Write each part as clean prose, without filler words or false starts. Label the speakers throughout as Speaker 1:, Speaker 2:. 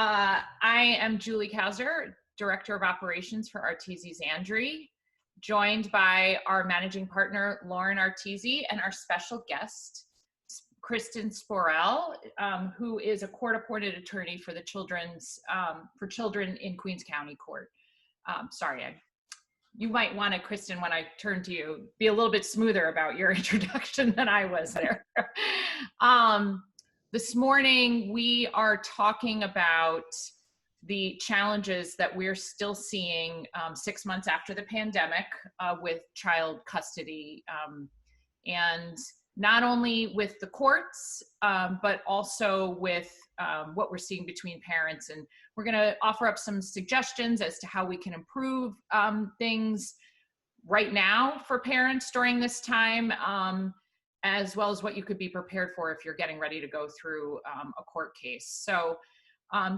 Speaker 1: I am Julie Kauser, Director of Operations for Artese Zandri, joined by our managing partner, Lauren Artese, and our special guest, Kristen Spoerel, who is a court-appointed attorney for the for children in Queens County Court. You might want to, Kristen, when I turn to you, be a little bit smoother about your introduction than I was there. This morning, we are talking about the challenges that we're still seeing 6 months after the pandemic with child custody, and not only with the courts, but also with what we're seeing between parents. And we're going to offer up some suggestions as to how we can improve things right now for parents during this time, as well as what you could be prepared for if you're getting ready to go through a court case. So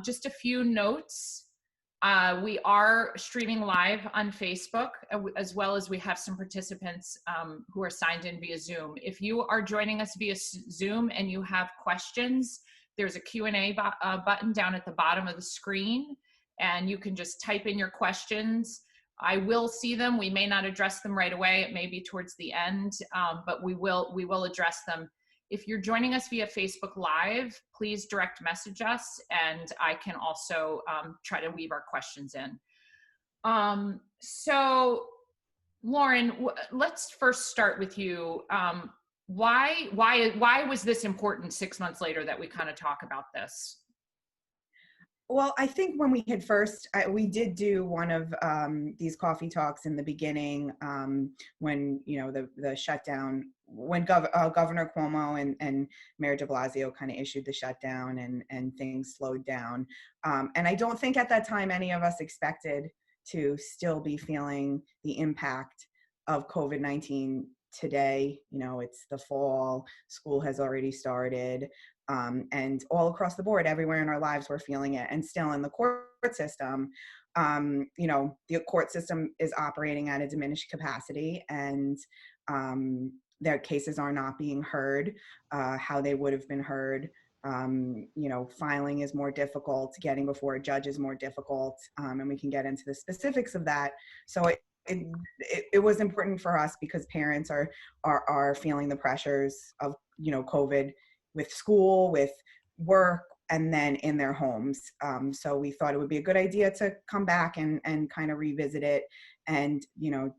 Speaker 1: just a few notes. We are streaming live on Facebook, as well as we have some participants who are signed in via Zoom. If you are joining us via Zoom and you have questions, there's a Q&A button down at the bottom of the screen, and you can just type in your questions. I will see them. We may not address them right away. It may be towards the end, but we will address them. If you're joining us via Facebook Live, please direct message us, and I can also try to weave our questions in. So, Lauren, let's first start with you. Why was this important 6 months later that we kind of talk about this?
Speaker 2: Well, I think when we had we did do one of these coffee talks in the beginning when, the shutdown, when Governor Cuomo and Mayor de Blasio kind of issued the shutdown and things slowed down. And I don't think at that time any of us expected to still be feeling the impact of COVID-19 today. It's the fall, school has already started. And all across the board, everywhere in our lives, we're feeling it. And still in the court system, the court system is operating at a diminished capacity, and their cases are not being heard how they would have been heard. Filing is more difficult, getting before a judge is more difficult, and we can get into the specifics of that. So it was important for us because parents are feeling the pressures of, COVID, with school, with work, and then in their homes. So we thought it would be a good idea to come back and kind of revisit it and,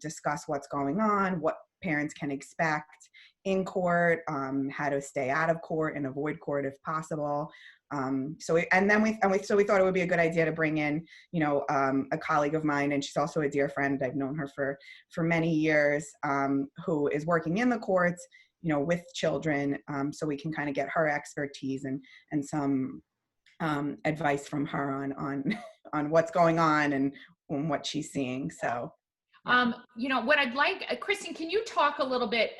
Speaker 2: discuss what's going on, what parents can expect in court, how to stay out of court and avoid court if possible. So we thought it would be a good idea to bring in, a colleague of mine, and she's also a dear friend. I've known her for many years, who is working in the courts, with children, so we can kind of get her expertise and some advice from her on what's going on and what she's seeing. So,
Speaker 1: what I'd like, Kristen, can you talk a little bit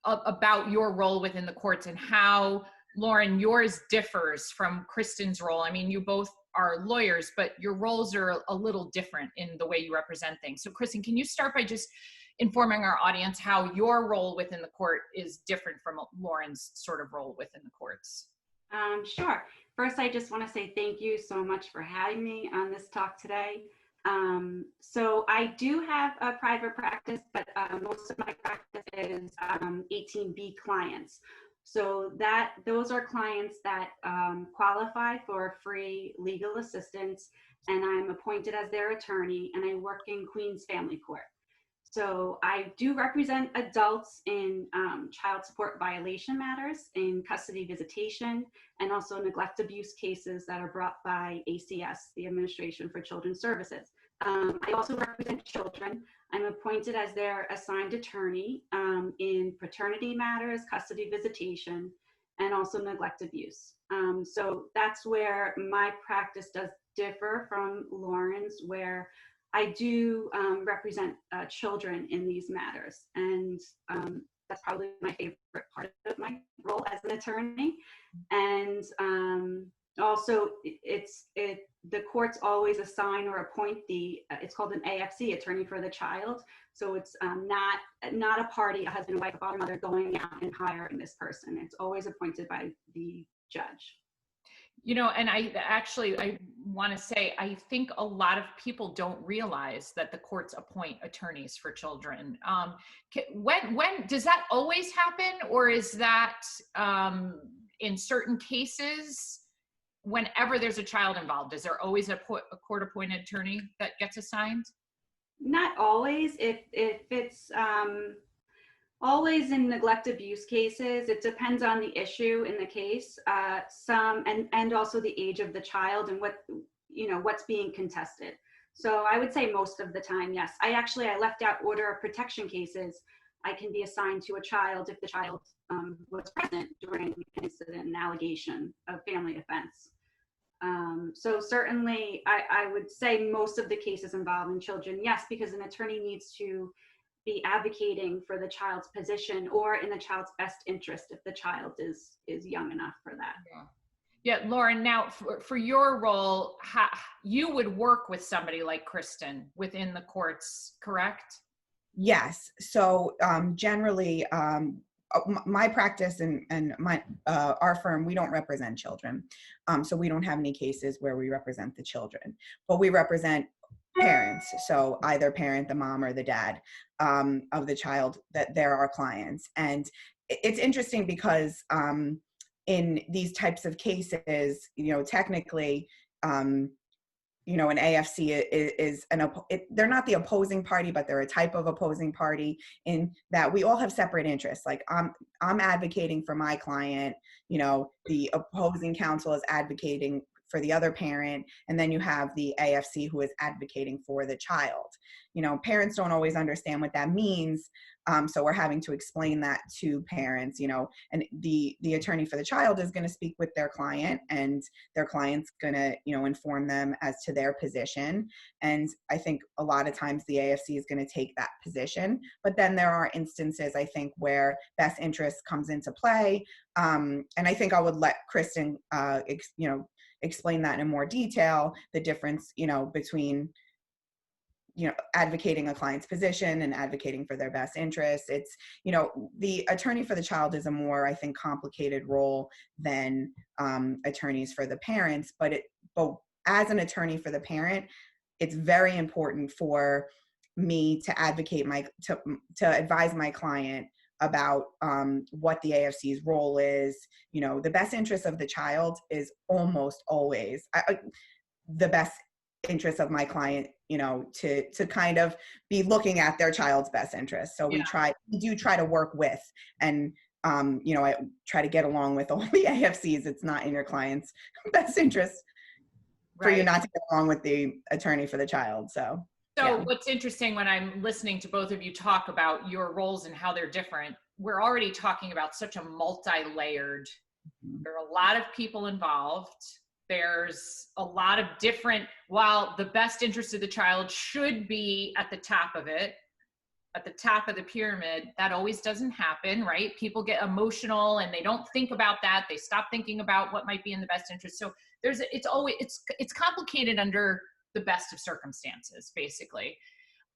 Speaker 1: about your role within the courts and how, Lauren, yours differs from Kristen's role? I mean, you both are lawyers, but your roles are a little different in the way you represent things. So, Kristen, can you start by just informing our audience how your role within the court is different from Lauren's sort of role within the courts?
Speaker 3: Sure. First, I just want to say thank you so much for having me on this talk today. So I do have a private practice, but most of my practice is 18B clients. So those are clients that qualify for free legal assistance, and I'm appointed as their attorney, and I work in Queens Family Court. So I do represent adults in child support violation matters, in custody visitation, and also neglect abuse cases that are brought by ACS, the Administration for Children's Services. I also represent children. I'm appointed as their assigned attorney in paternity matters, custody visitation, and also neglect abuse. So that's where my practice does differ from Lauren's, where I do represent children in these matters, and that's probably my favorite part of my role as an attorney. And also, the courts always assign or appoint it's called an AFC, attorney for the child. So it's not a party, a husband, wife, a father, mother going out and hiring this person. It's always appointed by the judge.
Speaker 1: And I want to say, I think a lot of people don't realize that the courts appoint attorneys for children. When does that always happen, or is that in certain cases, whenever there's a child involved, is there always a court-appointed attorney that gets assigned?
Speaker 3: Not always. If it's always in neglect abuse cases, it depends on the issue in the case. And also the age of the child and what's being contested. So I would say most of the time, yes. I left out order of protection cases. I can be assigned to a child if the child was present during an incident, an allegation of family offense. So certainly I would say most of the cases involving children, yes, because an attorney needs to be advocating for the child's position or in the child's best interest if the child is young enough for that.
Speaker 1: Yeah, Lauren, now for your role, you would work with somebody like Kristen within the courts, correct?
Speaker 2: Yes. So generally, my practice and our firm, we don't represent children. So we don't have any cases where we represent the children, but we represent parents. So either parent, the mom or the dad of the child, that they're our clients. And it's interesting because in these types of cases, technically, an AFC they're not the opposing party, but they're a type of opposing party in that we all have separate interests. Like I'm advocating for my client, the opposing counsel is advocating for the other parent, and then you have the AFC who is advocating for the child. Parents don't always understand what that means, so we're having to explain that to parents, and the attorney for the child is going to speak with their client, and their client's going to, inform them as to their position. And I think a lot of times the AFC is going to take that position, but then there are instances, I think, where best interest comes into play. And I think I would let Kristen, explain that in more detail, the difference, between, advocating a client's position and advocating for their best interests. It's, the attorney for the child is a more, I think, complicated role than attorneys for the parents, but as an attorney for the parent, it's very important for me to advocate to advise my client about what the AFC's role is. The best interest of the child is almost always the best interest of my client, to kind of be looking at their child's best interest. So we do try to work with, and I try to get along with all the AFCs. It's not in your client's best interest for you not to get along with the attorney for the child. So
Speaker 1: what's interesting when I'm listening to both of you talk about your roles and how they're different, we're already talking about such a multi-layered, there are a lot of people involved. There's a lot of different, while the best interest of the child should be at the top of it, at the top of the pyramid, that always doesn't happen, right? People get emotional and they don't think about that. They stop thinking about what might be in the best interest. So it's complicated under the best of circumstances, basically.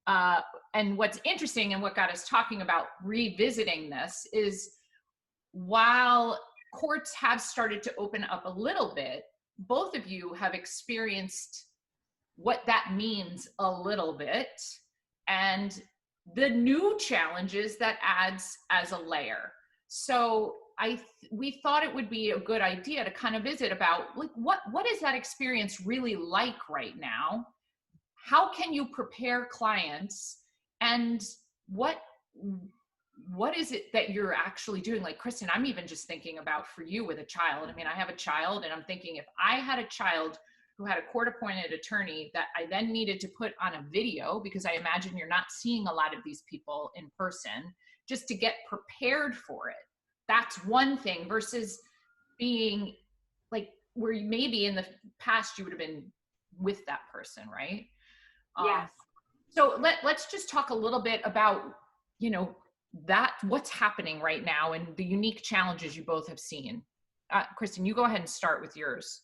Speaker 1: And what's interesting and what got us talking about revisiting this is, while courts have started to open up a little bit, both of you have experienced what that means a little bit and the new challenges that adds as a layer. So we thought it would be a good idea to kind of visit about, like, what is that experience really like right now? How can you prepare clients, and what is it that you're actually doing? Like, Kristen, I'm even just thinking about for you with a child. I mean, I have a child, and I'm thinking, if I had a child who had a court-appointed attorney that I then needed to put on a video, because I imagine you're not seeing a lot of these people in person, just to get prepared for it. That's one thing, versus being like, where maybe in the past you would have been with that person, right?
Speaker 3: Yes.
Speaker 1: So let's just talk a little bit about, that what's happening right now and the unique challenges you both have seen. Kristen, you go ahead and start with yours.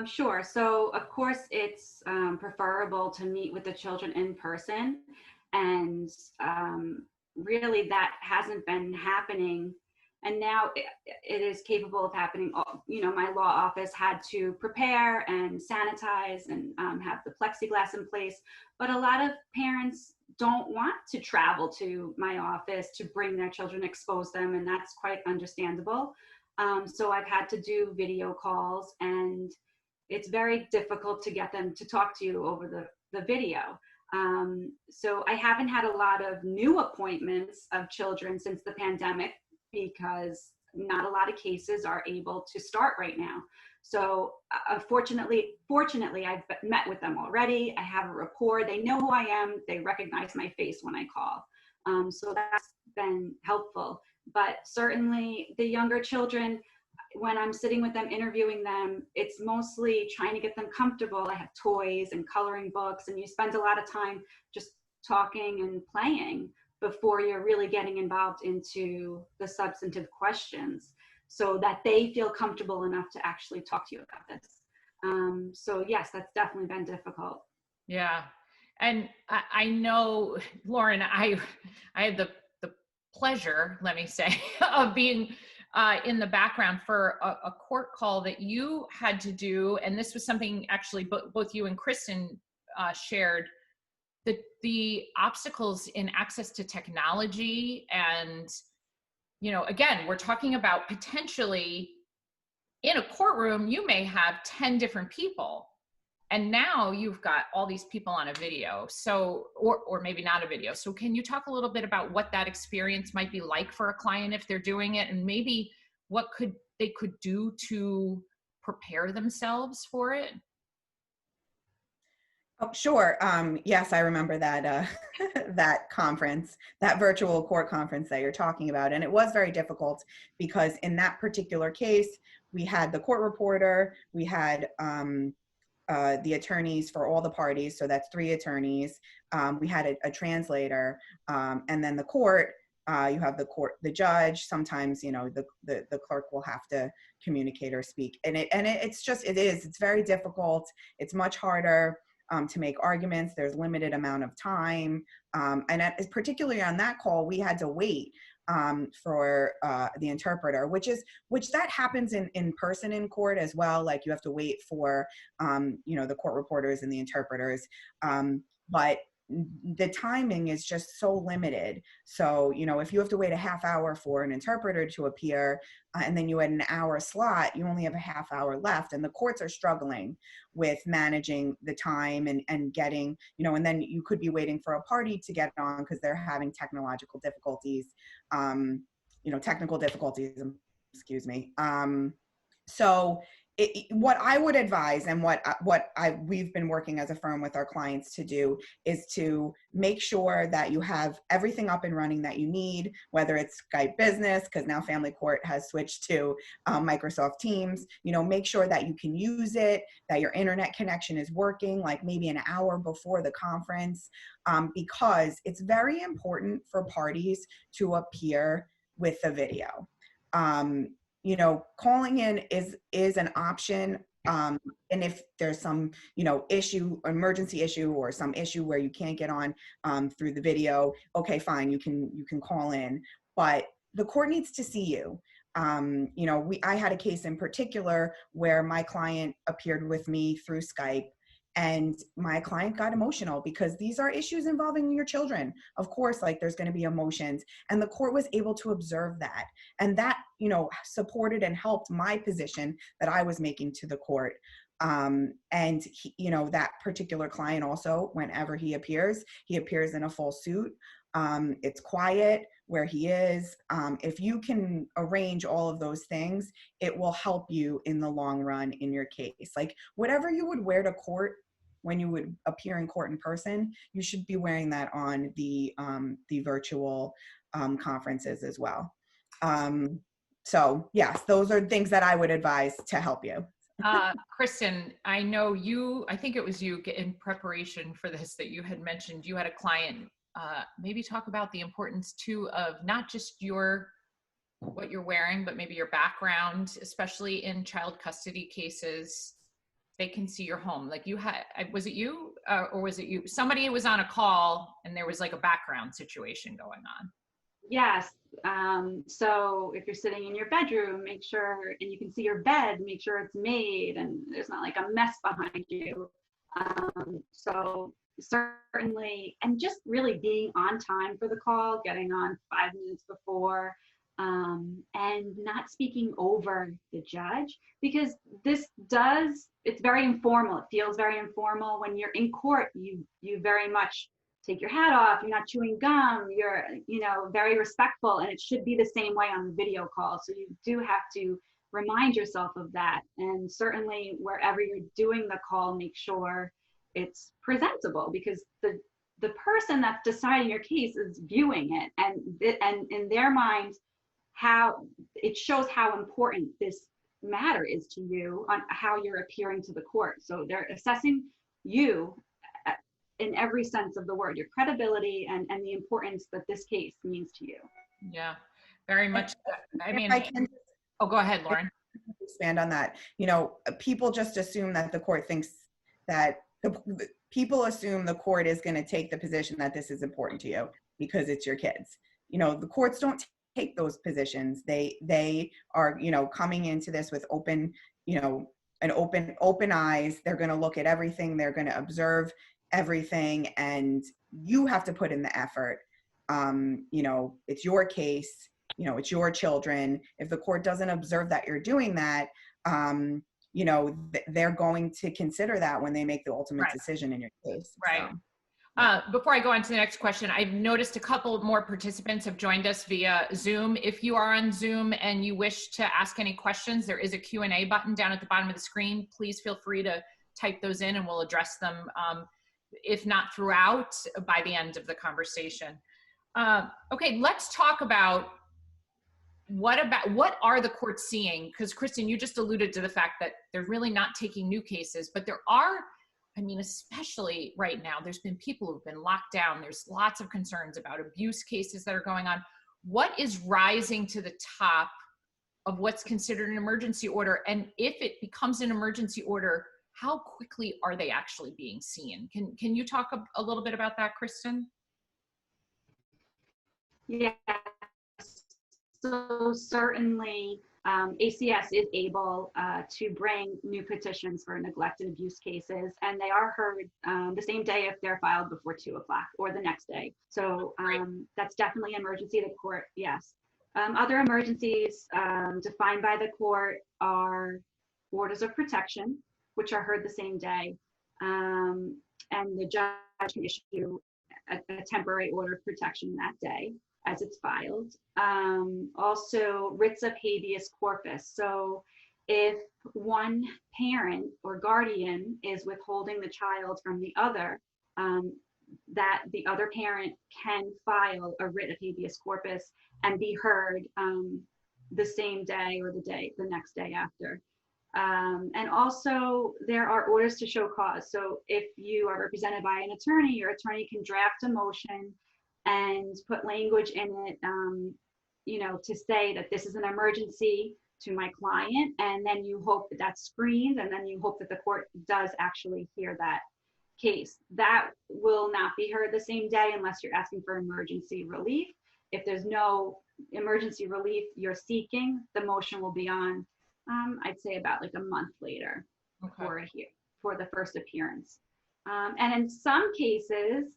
Speaker 3: Sure. So of course it's preferable to meet with the children in person, and really that hasn't been happening And now it is capable of happening. You know, my law office had to prepare and sanitize and have the plexiglass in place. But a lot of parents don't want to travel to my office to bring their children, expose them, and that's quite understandable. So I've had to do video calls, and it's very difficult to get them to talk to you over the video. So I haven't had a lot of new appointments of children since the pandemic, because not a lot of cases are able to start right now. So fortunately, I've met with them already. I have a rapport. They know who I am. They recognize my face when I call. So that's been helpful. But certainly the younger children, when I'm sitting with them, interviewing them, it's mostly trying to get them comfortable. I have toys and coloring books, and you spend a lot of time just talking and playing before you're really getting involved into the substantive questions, so that they feel comfortable enough to actually talk to you about this. So yes, that's definitely been difficult.
Speaker 1: Yeah. And I know, Lauren, I had the pleasure, let me say, of being in the background for a court call that you had to do. And this was something actually both you and Kristen shared, the obstacles in access to technology. And, you know, again, we're talking about potentially in a courtroom, you may have 10 different people. And now you've got all these people on a video. So, or maybe not a video. So can you talk a little bit about what that experience might be like for a client if they're doing it, and maybe what they could do to prepare themselves for it?
Speaker 2: Oh, sure. Yes, I remember that that conference, that virtual court conference that you're talking about. And it was very difficult because in that particular case, we had the court reporter, we had the attorneys for all the parties. So that's 3 attorneys. We had a translator, and then the court, you have the judge. Sometimes, you know, the clerk will have to communicate or speak. And it's very difficult. It's much harder to make arguments. There's limited amount of time. Particularly on that call, we had to wait for the interpreter, which that happens in person in court as well. Like you have to wait for, you know, the court reporters and the interpreters. But the timing is just so limited. So, you know, if you have to wait a half hour for an interpreter to appear, and then you had an hour slot, you only have a half hour left, and the courts are struggling with managing the time and getting, you know, and then you could be waiting for a party to get on because they're having technological difficulties, excuse me. So what I would advise, and we've been working as a firm with our clients to do, is to make sure that you have everything up and running that you need, whether it's Skype Business, because now Family Court has switched to Microsoft Teams. You know, make sure that you can use it, that your internet connection is working, like maybe an hour before the conference, because it's very important for parties to appear with the video. You know, calling in is an option. And if there's some, you know, emergency issue or some issue where you can't get on through the video, okay, fine, you can call in, but the court needs to see you. You know, I had a case in particular where my client appeared with me through Skype, and my client got emotional because these are issues involving your children. Of course, like there's going to be emotions, and the court was able to observe that. And that, you know, supported and helped my position that I was making to the court. And he, you know, that particular client also, whenever he appears in a full suit. It's quiet where he is. If you can arrange all of those things, it will help you in the long run in your case. Like whatever you would wear to court when you would appear in court in person, you should be wearing that on the virtual conferences as well. So yes, those are things that I would advise to help you.
Speaker 1: Kristen, I know I think it was you in preparation for this that you had mentioned you had a client. Maybe talk about the importance too of not just what you're wearing, but maybe your background, especially in child custody cases. They can see your home. Like was it you or was it you? Somebody was on a call and there was like a background situation going on.
Speaker 3: Yes. So if you're sitting in your bedroom, make sure, and you can see your bed, make sure it's made and there's not like a mess behind you. So certainly, and just really being on time for the call, getting on 5 minutes before, and not speaking over the judge, because it's very informal. It feels very informal. When you're in court, you very much take your hat off, you're not chewing gum, you're, very respectful, and it should be the same way on the video call. So you do have to remind yourself of that. And certainly wherever you're doing the call, make sure it's presentable, because the person that's deciding your case is viewing it, and in their minds, how it shows how important this matter is to you on how you're appearing to the court. So they're assessing you in every sense of the word, your credibility and the importance that this case means to you.
Speaker 1: Yeah, very much. I mean, go ahead, Lauren.
Speaker 2: Expand on that. People just assume that the court thinks that people assume the court is going to take the position that this is important to you because it's your kids. The courts don't take those positions. They are, coming into this with open eyes. They're going to look at everything. They're going to observe everything, and you have to put in the effort. It's your case, it's your children. If the court doesn't observe that you're doing that, they're going to consider that when they make the ultimate decision in your case.
Speaker 1: Right. So. Before I go on to the next question, I've noticed a couple more participants have joined us via Zoom. If you are on Zoom and you wish to ask any questions, there is a Q&A button down at the bottom of the screen. Please feel free to type those in and we'll address them, if not throughout, by the end of the conversation. Okay, let's talk about what are the courts seeing? Because Kristen, you just alluded to the fact that they're really not taking new cases, but there are, especially right now, there's been people who've been locked down. There's lots of concerns about abuse cases that are going on. What is rising to the top of what's considered an emergency order? And if it becomes an emergency order, how quickly are they actually being seen? Can you talk a little bit about that, Kristen?
Speaker 3: Yes. So certainly ACS is able to bring new petitions for neglect and abuse cases, and they are heard the same day if they're filed before 2 o'clock or the next day. So that's definitely an emergency. The court, yes. Other emergencies defined by the court are orders of protection, which are heard the same day, and the judge can issue a temporary order of protection that day as it's filed. Also, writs of habeas corpus. So if one parent or guardian is withholding the child from the other, that the other parent can file a writ of habeas corpus and be heard the same day or the next day after. And also there are orders to show cause. So if you are represented by an attorney, your attorney can draft a motion and put language in it, to say that this is an emergency to my client. And then you hope that that's screened, and then you hope that the court does actually hear that case. That will not be heard the same day unless you're asking for emergency relief. If there's no emergency relief you're seeking, the motion will be on, I'd say about like a month later. Okay. for the first appearance. And in some cases,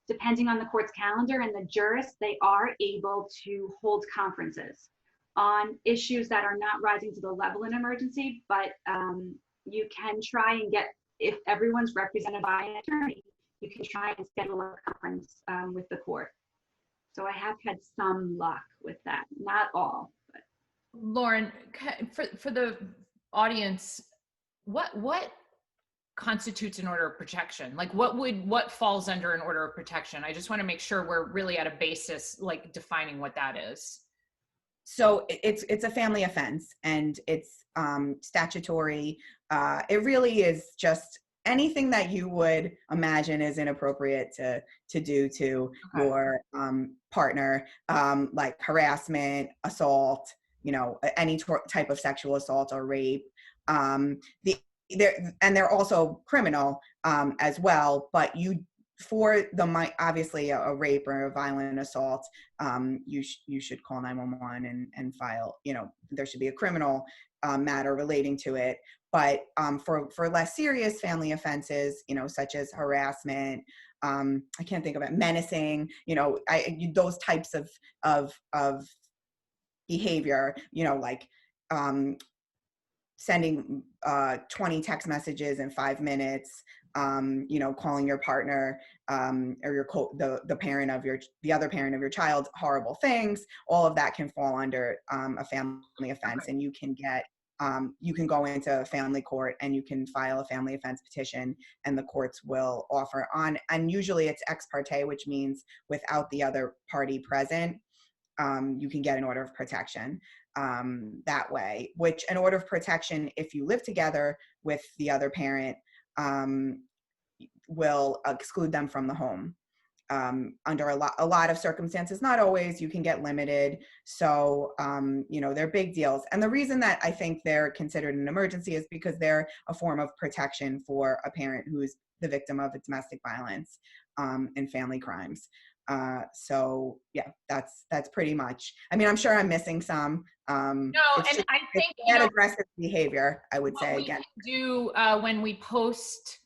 Speaker 3: depending on the court's calendar and the jurist, they are able to hold conferences on issues that are not rising to the level in emergency, but you can try and get, if everyone's represented by an attorney, you can try and schedule a conference with the court. So I have had some luck with that, not all. But.
Speaker 1: Lauren, for the audience, what constitutes an order of protection? Like what falls under an order of protection? I just want to make sure we're really at a basis, like defining what that is.
Speaker 2: So it's a family offense, and it's statutory. It really is just anything that you would imagine is inappropriate to do to your partner, like harassment, assault, any type of sexual assault or rape. They're also criminal as well, but you for obviously a rape or a violent assault, you should call 911 and file, there should be a criminal matter relating to it. But for less serious family offenses, such as harassment, I can't think of it, menacing, those types of behavior, like sending 20 text messages in 5 minutes, calling your partner or the other parent of your child horrible things. All of that can fall under a family offense, and you can go into family court and you can file a family offense petition, and the courts will offer on, and usually it's ex parte, which means without the other party present. You can get an order of protection that way, which an order of protection, if you live together with the other parent, will exclude them from the home. Under a lot of circumstances, not always, you can get limited. So, they're big deals. And the reason that I think they're considered an emergency is because they're a form of protection for a parent who is the victim of domestic violence and family crimes. So yeah, that's pretty much, I mean, I'm sure I'm missing some.
Speaker 1: No, and I think
Speaker 2: aggressive behavior, I would say, again.
Speaker 1: Do when we post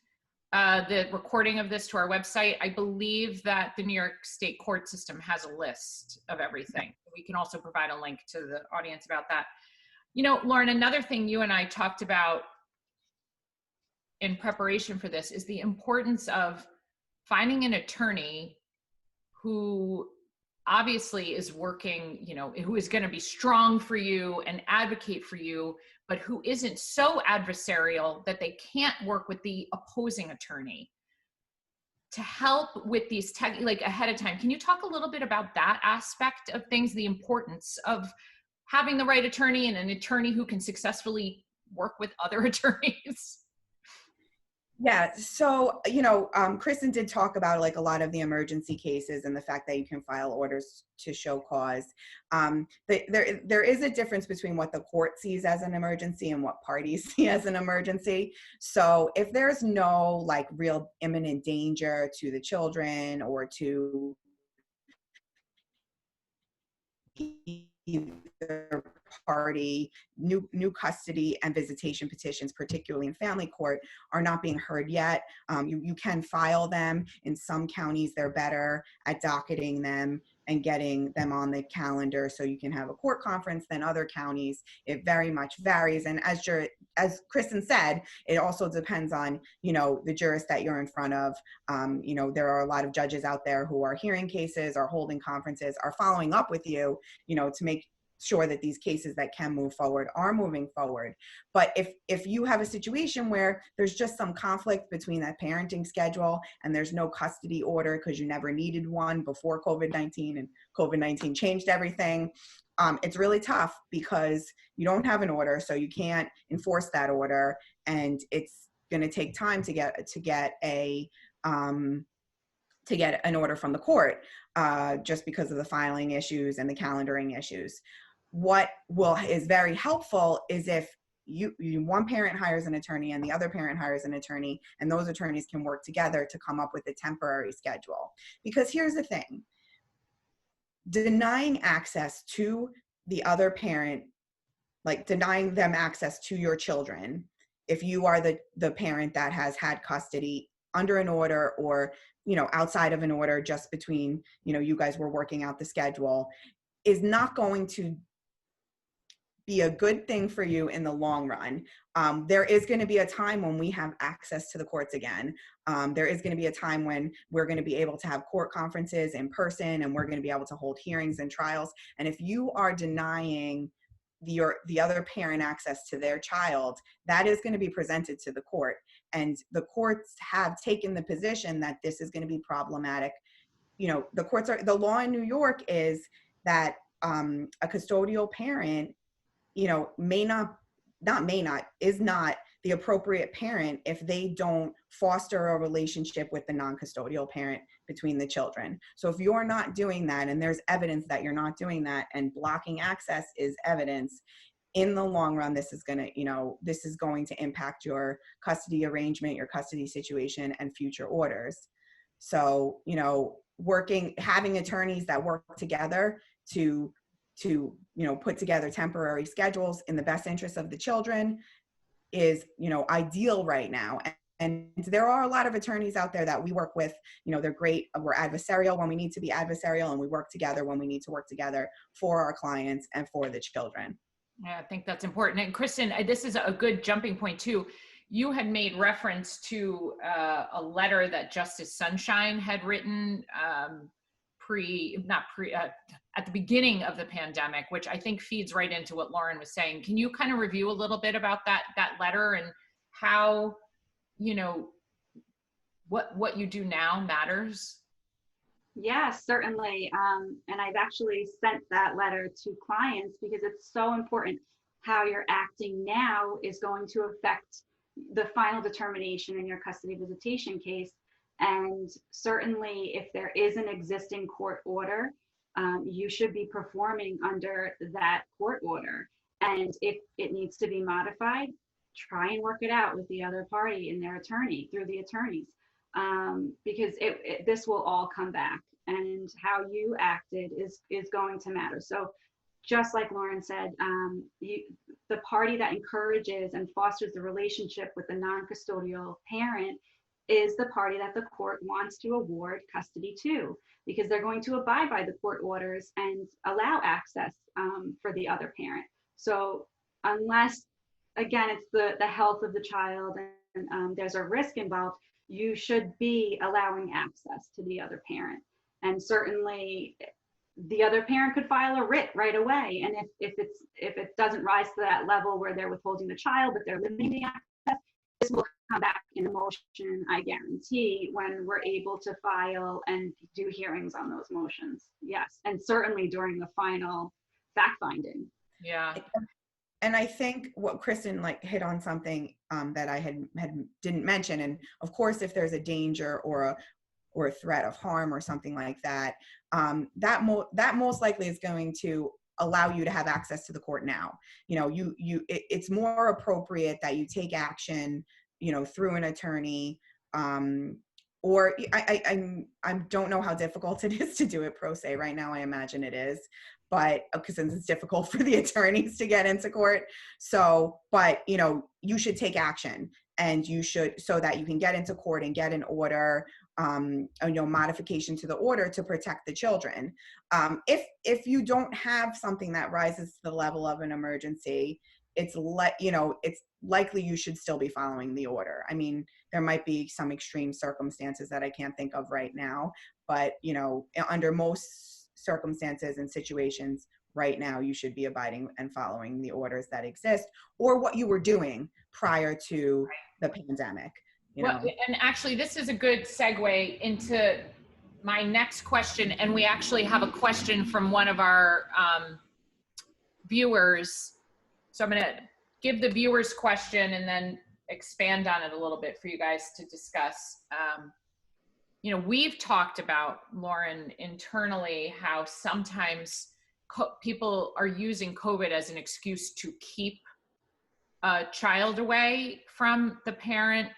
Speaker 1: the recording of this to our website, I believe that the New York State court system has a list of everything. We can also provide a link to the audience about that. Lauren, another thing you and I talked about in preparation for this is the importance of finding an attorney who obviously is working, who is going to be strong for you and advocate for you, but who isn't so adversarial that they can't work with the opposing attorney to help with these ahead of time. Can you talk a little bit about that aspect of things, the importance of having the right attorney and an attorney who can successfully work with other attorneys?
Speaker 2: Yeah, so, Kristen did talk about a lot of the emergency cases and the fact that you can file orders to show cause. There is a difference between what the court sees as an emergency and what parties see as an emergency. So if there's no real imminent danger to the children or to either party, new custody and visitation petitions, particularly in family court, are not being heard yet. You can file them. In some counties, they're better at docketing them and getting them on the calendar so you can have a court conference than other counties. It very much varies. And as Kristen said, it also depends on, the jurist that you're in front of. There are a lot of judges out there who are hearing cases, are holding conferences, are following up with you, to make sure that these cases that can move forward are moving forward. But if you have a situation where there's just some conflict between that parenting schedule and there's no custody order because you never needed one before COVID-19 and COVID-19 changed everything, it's really tough because you don't have an order, so you can't enforce that order, and it's going to take time to get an order from the court, just because of the filing issues and the calendaring issues. What is very helpful is if one parent hires an attorney and the other parent hires an attorney, and those attorneys can work together to come up with a temporary schedule. Because here's the thing, denying access to the other parent, denying them access to your children, if you are the parent that has had custody under an order or outside of an order, just between you guys were working out the schedule, is not going to be a good thing for you in the long run. There is going to be a time when we have access to the courts again. There is going to be a time when we're going to be able to have court conferences in person, and we're going to be able to hold hearings and trials. And if you are denying the other parent access to their child, that is going to be presented to the court. And the courts have taken the position that this is going to be problematic. The law in New York is that a custodial parent, is not the appropriate parent if they don't foster a relationship with the non-custodial parent between the children. So if you're not doing that, and there's evidence that you're not doing that, and blocking access is evidence, in the long run, this is going to impact your custody arrangement, your custody situation, and future orders. So, having attorneys that work together to put together temporary schedules in the best interest of the children is, ideal right now. And there are a lot of attorneys out there that we work with, they're great. We're adversarial when we need to be adversarial, and we work together when we need to work together for our clients and for the children.
Speaker 1: Yeah, I think that's important. And Kristen, this is a good jumping point too. You had made reference to a letter that Justice Sunshine had written at the beginning of the pandemic, which I think feeds right into what Lauren was saying. Can you kind of review a little bit about that letter and how, what you do now matters?
Speaker 3: Yes, certainly. And I've actually sent that letter to clients because it's so important. How you're acting now is going to affect the final determination in your custody visitation case. And certainly if there is an existing court order, you should be performing under that court order. And if it needs to be modified, try and work it out with the other party and their attorney, through the attorneys, because this will all come back, and how you acted is going to matter. So just like Lauren said, the party that encourages and fosters the relationship with the non-custodial parent is the party that the court wants to award custody to, because they're going to abide by the court orders and allow access for the other parent. So unless, again, it's the health of the child and there's a risk involved, you should be allowing access to the other parent. And certainly the other parent could file a writ right away. And if it doesn't rise to that level where they're withholding the child, but they're limiting the access, this will come back in a motion, I guarantee, when we're able to file and do hearings on those motions. Yes, and certainly during the final fact finding.
Speaker 1: Yeah.
Speaker 2: And I think what Kristen hit on something that I had didn't mention. And of course, if there's a danger or a threat of harm or something like that, that most likely is going to allow you to have access to the court now. It's more appropriate that you take action, through an attorney, or I don't know how difficult it is to do it pro se right now. I imagine it is, but because it's difficult for the attorneys to get into court. So, but you should take action, and you should, so that you can get into court and get an order, modification to the order to protect the children. If you don't have something that rises to the level of an emergency, it's likely you should still be following the order. I mean, there might be some extreme circumstances that I can't think of right now, but under most circumstances and situations right now, you should be abiding and following the orders that exist, or what you were doing prior to the pandemic.
Speaker 1: Well, and actually, this is a good segue into my next question. And we actually have a question from one of our viewers. So I'm going to give the viewers question and then expand on it a little bit for you guys to discuss. We've talked about, Lauren, internally, how sometimes people are using COVID as an excuse to keep a child away from the parent.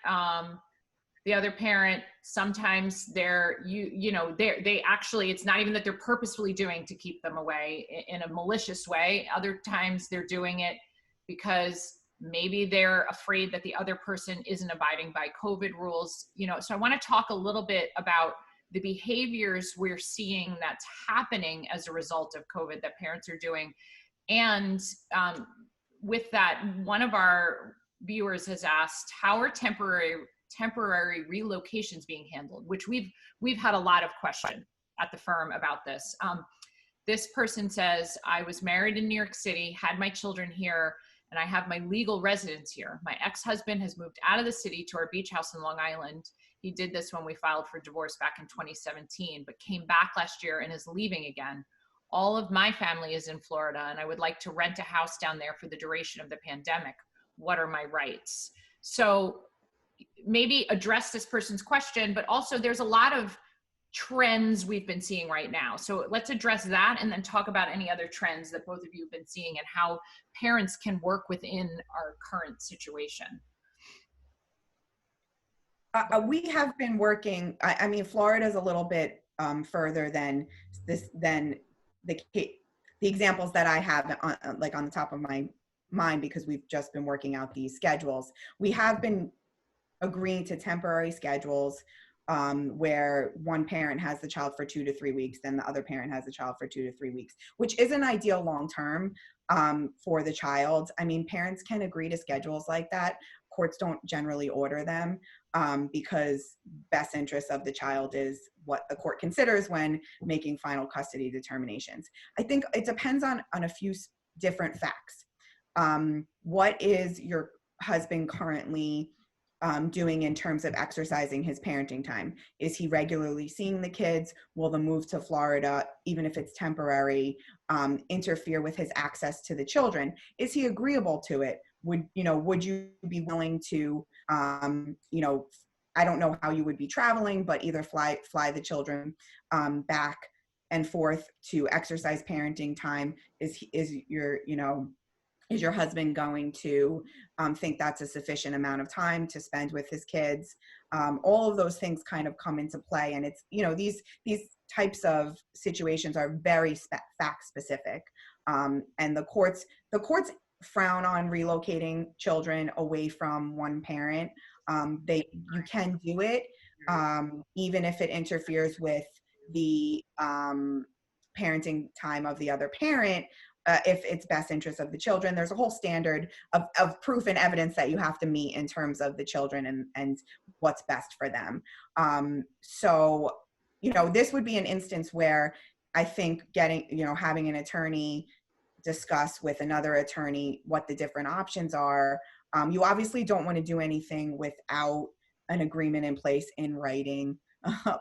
Speaker 1: The other parent, sometimes they actually, it's not even that they're purposefully doing to keep them away in a malicious way. Other times they're doing it because maybe they're afraid that the other person isn't abiding by COVID rules. So I want to talk a little bit about the behaviors we're seeing that's happening as a result of COVID that parents are doing. And with that, one of our viewers has asked, how are temporary relocations being handled? Which we've had a lot of question at the firm about this. This person says, I was married in New York City, had my children here, and I have my legal residence here. My ex-husband has moved out of the city to our beach house in Long Island. He did this when we filed for divorce back in 2017, but came back last year and is leaving again. All of my family is in Florida, and I would like to rent a house down there for the duration of the pandemic. What are my rights? So maybe address this person's question, but also there's a lot of trends we've been seeing right now. So let's address that and then talk about any other trends that both of you have been seeing and how parents can work within our current situation.
Speaker 2: We have been working, I mean, Florida's a little bit further than the examples that I have on, like on the top of my mind, because we've just been working out these schedules. We have been agreeing to temporary schedules where one parent has the child for 2 to 3 weeks, then the other parent has the child for 2 to 3 weeks, which isn't ideal long-term for the child. I mean, parents can agree to schedules like that. Courts don't generally order them because best interest of the child is what the court considers when making final custody determinations. I think it depends on a few different facts. What is your husband currently doing in terms of exercising his parenting time? Is he regularly seeing the kids? Will the move to Florida, even if it's temporary, interfere with his access to the children? Is he agreeable to it? Would you be willing to, I don't know how you would be traveling, but either fly the children back and forth to exercise parenting time? Is your husband going to think that's a sufficient amount of time to spend with his kids? All of those things kind of come into play, and it's these types of situations are very fact specific, and the courts frown on relocating children away from one parent. You can do it even if it interferes with the parenting time of the other parent. If it's best interest of the children, there's a whole standard of proof and evidence that you have to meet in terms of the children and what's best for them. So, this would be an instance where I think having an attorney discuss with another attorney what the different options are. You obviously don't want to do anything without an agreement in place in writing,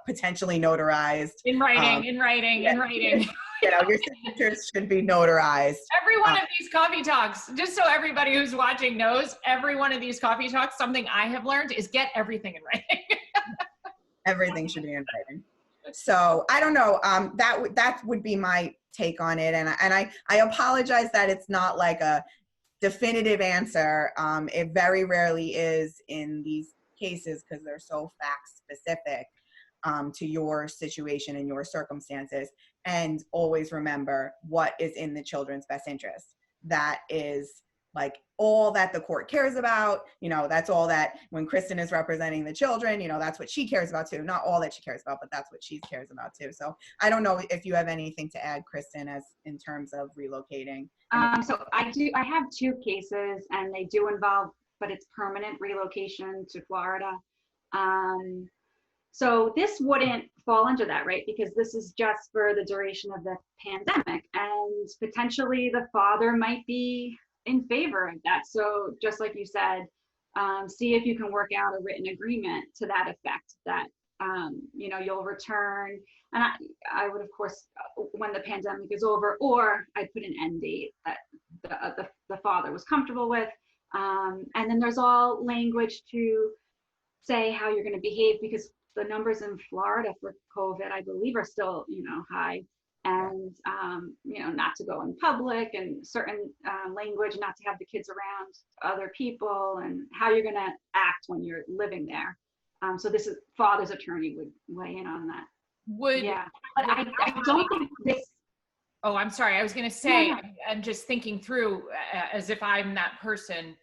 Speaker 2: potentially notarized.
Speaker 1: In writing.
Speaker 2: Your signatures should be notarized.
Speaker 1: Every one of these coffee talks, just so everybody who's watching knows, every one of these coffee talks, something I have learned is get everything in writing.
Speaker 2: Everything should be in writing. So I don't know. That would be my take on it, and I apologize that it's not like a definitive answer. It very rarely is in these cases because they're so fact specific to your situation and your circumstances. And always remember what is in the children's best interest. That is like all that the court cares about. That's all that when Kristen is representing the children, that's what she cares about too. Not all that she cares about, but that's what she cares about too. So I don't know if you have anything to add, Kristen, as in terms of relocating.
Speaker 3: So I have 2 cases, and they do involve, but it's permanent relocation to Florida. So this wouldn't fall under that, right? Because this is just for the duration of the pandemic, and potentially the father might be in favor of that. So just like you said, see if you can work out a written agreement to that effect that, you'll return. And I would, of course, when the pandemic is over, or I'd put an end date that the father was comfortable with. And then there's all language to say how you're going to behave, because the numbers in Florida for COVID, I believe, are still, high, and, not to go in public, and certain language, not to have the kids around other people, and how you're going to act when you're living there. So this is father's attorney would weigh in on that. But I don't think this.
Speaker 1: Oh, I'm sorry. I was going to say, I'm just thinking through as if I'm that person.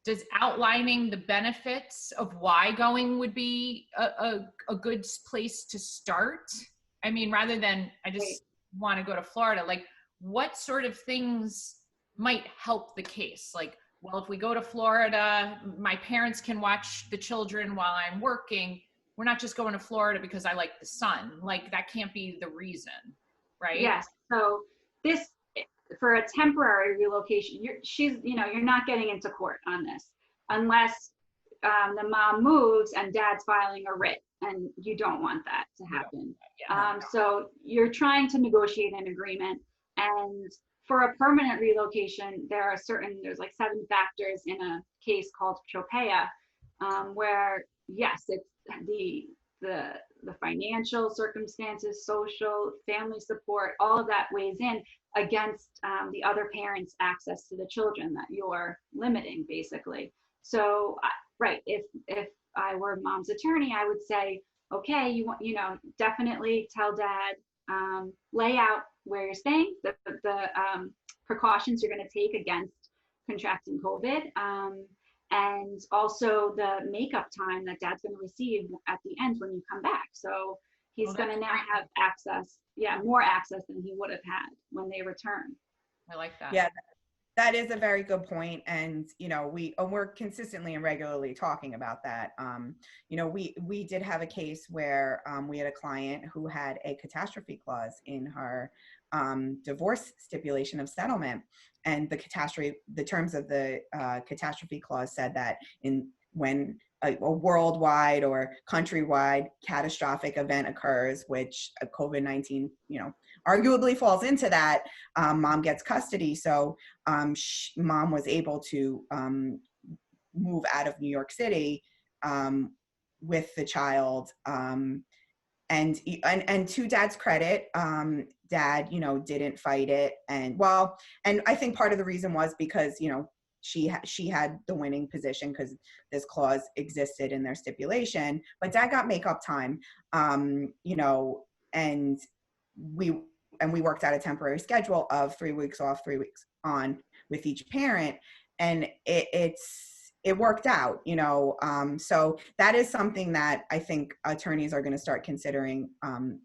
Speaker 1: Does outlining the benefits of why going would be a good place to start? I mean, rather than I just want to go to Florida, like what sort of things might help the case? Like, well, if we go to Florida, my parents can watch the children while I'm working. We're not just going to Florida because I like the sun. Like that can't be the reason, right?
Speaker 3: Yes. So this, for a temporary relocation, you're not getting into court on this unless the mom moves and dad's filing a writ, and you don't want that to happen. So you're trying to negotiate an agreement, and for a permanent relocation, there's like 7 factors in a case called Chopea, where yes, it's the financial circumstances, social, family support, all of that weighs in against the other parent's access to the children that you're limiting, basically. So, right, if I were mom's attorney, I would say, okay, definitely tell dad, lay out where you're staying, the precautions you're going to take against contracting COVID, and also the makeup time that dad's going to receive at the end when you come back. So he's going to now have access, more access than he would have had when they return.
Speaker 1: I like that.
Speaker 2: Yeah, that is a very good point. And, we're consistently and regularly talking about that. We did have a case where we had a client who had a catastrophe clause in her divorce stipulation of settlement. And the terms of the catastrophe clause said that when a worldwide or countrywide catastrophic event occurs, which COVID-19, arguably falls into that, mom gets custody. So mom was able to move out of New York City with the child. And to dad's credit, dad, didn't fight it. And I think part of the reason was because, she had the winning position because this clause existed in their stipulation, but dad got makeup time, and we worked out a temporary schedule of 3 weeks off, 3 weeks on with each parent. And it worked out, so that is something that I think attorneys are going to start considering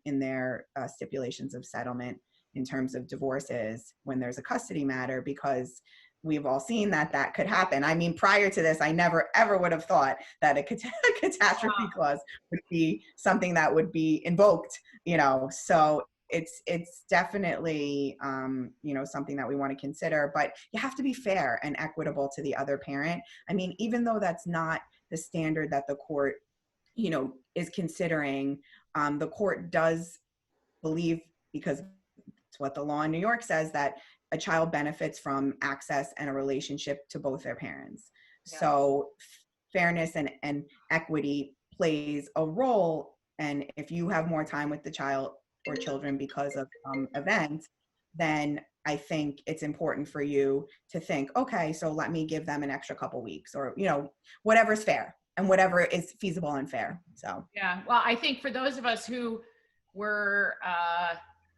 Speaker 2: in their stipulations of settlement in terms of divorces when there's a custody matter, because we've all seen that could happen. I mean, prior to this, I never, ever would have thought that a catastrophe clause would be something that would be invoked, so it's definitely, something that we want to consider, but you have to be fair and equitable to the other parent. I mean, even though that's not the standard that the court, is considering, the court does believe, because it's what the law in New York says, that a child benefits from access and a relationship to both their parents. Yeah. So fairness and equity plays a role. And if you have more time with the child or children because of events, then I think it's important for you to think, okay, so let me give them an extra couple weeks, or, whatever's fair and whatever is feasible and fair. So,
Speaker 1: yeah. Well, I think for those of us who were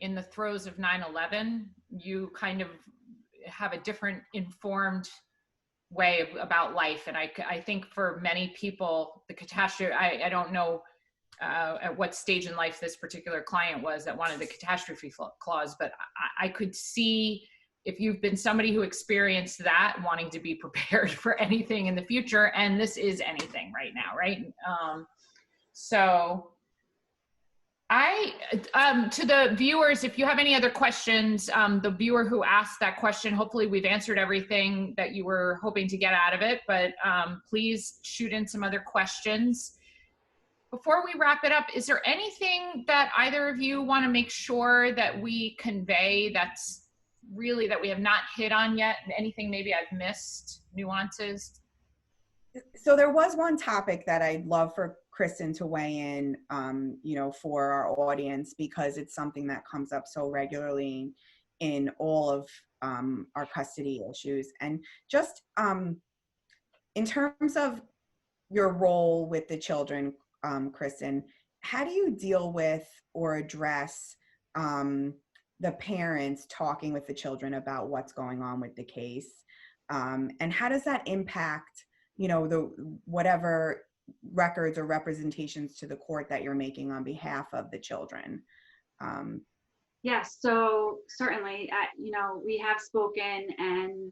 Speaker 1: in the throes of 9/11, you kind of have a different informed way about life. And I think for many people, the catastrophe, I don't know at what stage in life this particular client was that wanted the catastrophe clause, but I could see, if you've been somebody who experienced that, wanting to be prepared for anything in the future, and this is anything right now, right? So to the viewers, if you have any other questions, the viewer who asked that question, hopefully we've answered everything that you were hoping to get out of it, but please shoot in some other questions. Before we wrap it up, is there anything that either of you want to make sure that we convey that's really that we have not hit on yet? Anything maybe I've missed, nuances?
Speaker 2: So there was one topic that I'd love for Kristen to weigh in, for our audience, because it's something that comes up so regularly in all of our custody issues. And just in terms of your role with the children, Kristen, how do you deal with or address the parents talking with the children about what's going on with the case? And how does that impact, the whatever records or representations to the court that you're making on behalf of the children?
Speaker 3: Yes, so certainly, we have spoken and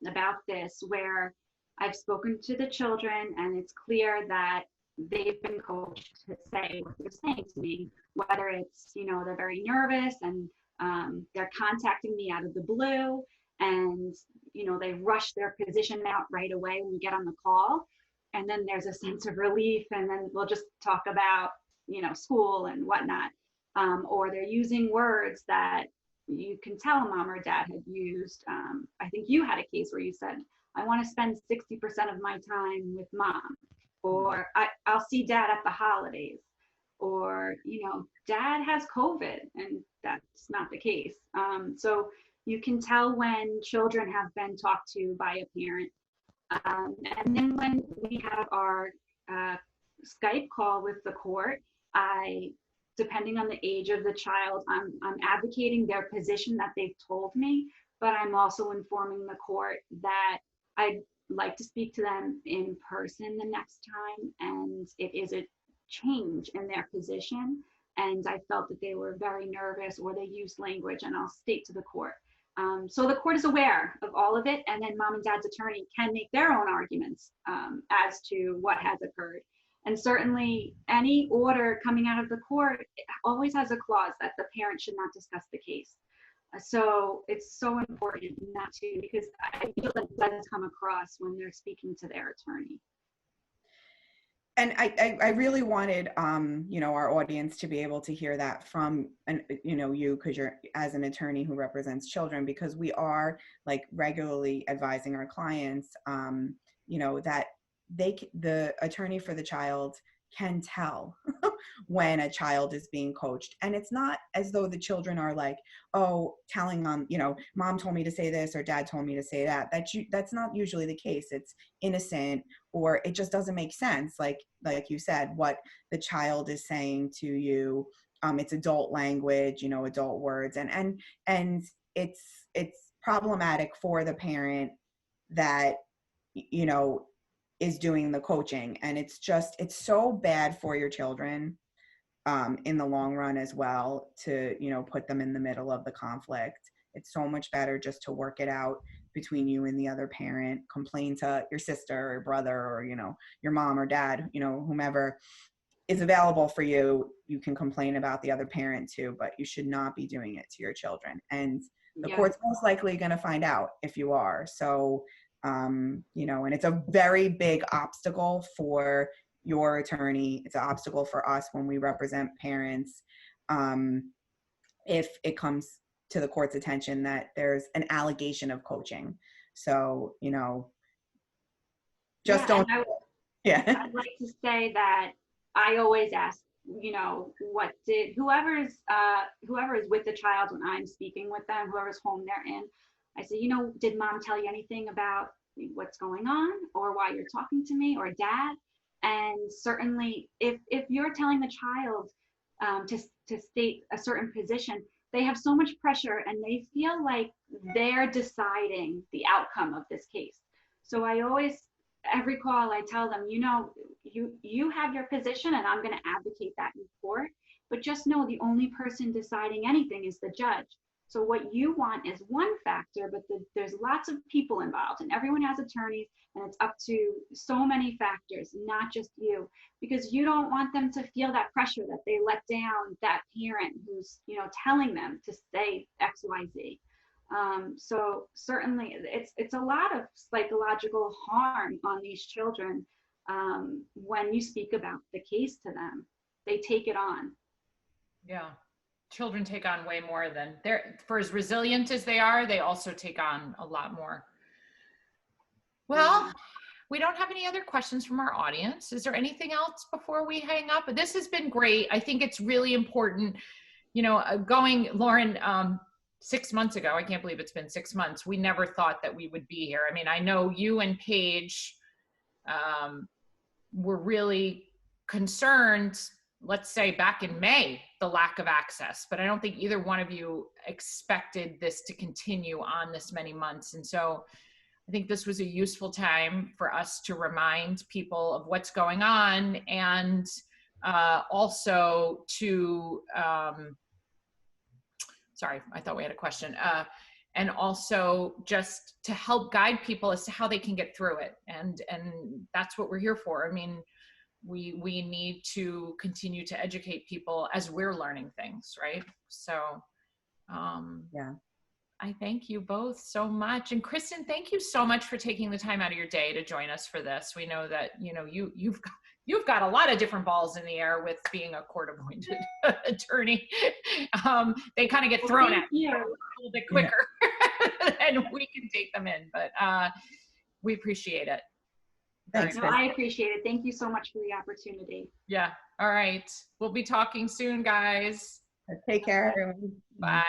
Speaker 3: about this, where I've spoken to the children, and it's clear that they've been coached to say what they're saying to me, whether it's, they're very nervous and they're contacting me out of the blue, and, they rush their position out right away when we get on the call. And then there's a sense of relief, and then we'll just talk about, school and whatnot. Or they're using words that you can tell mom or dad had used. I think you had a case where you said, I want to spend 60% of my time with mom, or I'll see dad at the holidays, or, dad has COVID, and that's not the case. So you can tell when children have been talked to by a parent. And then when we have our Skype call with the court. Depending on the age of the child, I'm advocating their position that they've told me, but I'm also informing the court that I'd like to speak to them in person the next time, and it is a change in their position, and I felt that they were very nervous or they used language, and I'll state to the court. So the court is aware of all of it, and then mom and dad's attorney can make their own arguments as to what has occurred. And certainly any order coming out of the court always has a clause that the parent should not discuss the case. So it's so important not to, because I feel that does come across when they're speaking to their attorney.
Speaker 2: And I really wanted, our audience to be able to hear that from, you, because you're as an attorney who represents children, because we are like regularly advising our clients, that the attorney for the child can tell when a child is being coached. And it's not as though the children are like, oh, telling mom, mom told me to say this or dad told me to say that. That's not usually the case. It's innocent, or it just doesn't make sense. Like you said, what the child is saying to you, it's adult language, adult words. And it's problematic for the parent that, is doing the coaching. And it's so bad for your children in the long run as well to, put them in the middle of the conflict. It's so much better just to work it out between you and the other parent, complain to your sister or brother or, your mom or dad, whomever is available for you. You can complain about the other parent too, but you should not be doing it to your children. And the court's most likely going to find out if you are. So, and it's a very big obstacle for your attorney. It's an obstacle for us when we represent parents. If it comes to the court's attention that there's an allegation of coaching. So, just don't.
Speaker 3: I'd like to say that I always ask, what did whoever is with the child when I'm speaking with them, whoever's home they're in, I say, did mom tell you anything about what's going on or why you're talking to me, or dad? And certainly if you're telling the child to state a certain position, they have so much pressure and they feel like they're deciding the outcome of this case. So I always, every call I tell them, you have your position and I'm going to advocate that in court, but just know the only person deciding anything is the judge. So what you want is one factor, but there's lots of people involved and everyone has attorneys, and it's up to so many factors, not just you, because you don't want them to feel that pressure that they let down that parent who's, telling them to say X, Y, Z. So certainly it's a lot of psychological harm on these children when you speak about the case to them. They take it on.
Speaker 1: Yeah. Children take on way more than for as resilient as they are, they also take on a lot more. Well, we don't have any other questions from our audience. Is there anything else before we hang up? This has been great. I think it's really important, Lauren, 6 months ago, I can't believe it's been 6 months. We never thought that we would be here. I mean, I know you and Paige were really concerned, let's say back in May, the lack of access, but I don't think either one of you expected this to continue on this many months. And so I think this was a useful time for us to remind people of what's going on, and also to, sorry, I thought we had a question, and also just to help guide people as to how they can get through it. And that's what we're here for. I mean, we need to continue to educate people as we're learning things, right? So,
Speaker 2: yeah.
Speaker 1: I thank you both so much. And Kristen, thank you so much for taking the time out of your day to join us for this. We know that, you've got a lot of different balls in the air with being a court-appointed attorney. They kind of get thrown at you a little bit quicker and we can take them in, but we appreciate it.
Speaker 2: Thanks.
Speaker 3: No, I appreciate it. Thank you so much for the opportunity.
Speaker 1: Yeah. All right. We'll be talking soon, guys.
Speaker 2: Take care, everyone.
Speaker 1: Bye.